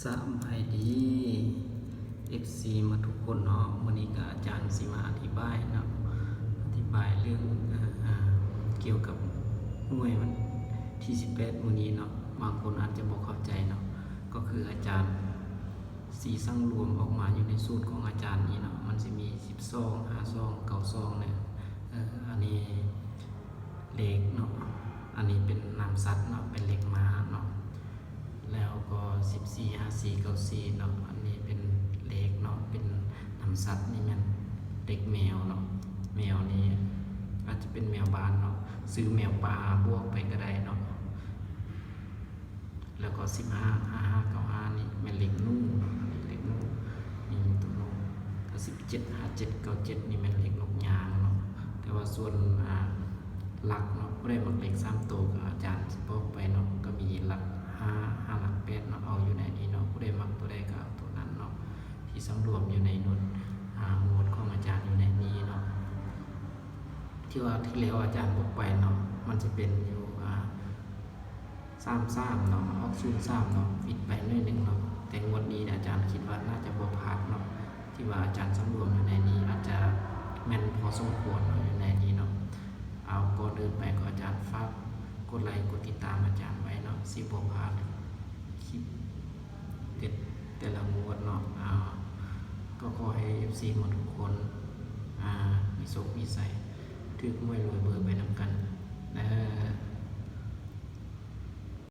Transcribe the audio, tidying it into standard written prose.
สบายดี FC มาทุกคนเนาะวันนี้ก็อาจารย์สิมาอธิบายเนาะอธิบายเรื่องเกี่ยวกับหน่วยมันที่18วันนี้เนาะบางคนอาจจะบอกเข้าใจเนาะก็คืออาจารย์สีสั่งรวมออกมาอยู่ในสูตรของอาจารย์นี้เนาะมันจะมี10ซอง5ซอง9ซองเนี่ยอันนี้เลขเนาะอันนี้เป็นนามสัตว์เนาะเป็นเลขม้าเนาะแล้วก็14 54 94เนาะอันนี้เป็นเลขเนาะเป็นนามสัตว์นี่มันเด็กแมวเนาะแมวนี้อาจจะเป็นแมวบ้านเนาะซื้อแมวป่าบวกไปก็ได้เนาะแล้วก็15 55 95นี่เป็นเลขนู่เลขนู่นี่ตัวนู่แล้ว17 57 97นี่เป็นเลขนกยางเนาะแต่ว่าส่วนหลักเนาะบ่ได้หมดเลข3ตัวก็อาจารย์บอกไปเนาะก็มีหลัก5หลัก8เนาะเอาอยู่ในนี้เนาะผู้ใดมักตัวใดก็เอาตัวนั้นเนาะที่สำรวมอยู่ในนุ่นหมวดของอาจารย์อยู่ในนี้เนาะที่ว่าที่แล้วอาจารย์บอกไปเนาะมันจะเป็นอยู่33เนาะออก03เนาะปิดไปหน่อยนึงเนาะแต่งวดนี้อาจารย์คิดว่าน่าจะบ่พลาดเนาะที่ว่าอาจารย์สำรวมอยู่ในนี้อาจจะแม่นพอสมควรเนาะอยู่ในนี้เนาะเอาก่อนเดินไปก็อาจารย์ฝากกดไลค์กดติดตามอาจารย์ไว้เนาะสิบ่พลาดคลิปเด็ดแต่ละงวดเนาะก็ขอให้ FC หมดทุกคนมีโชคมีชัยถูกหวยรวยเบอร์ไปนำกัน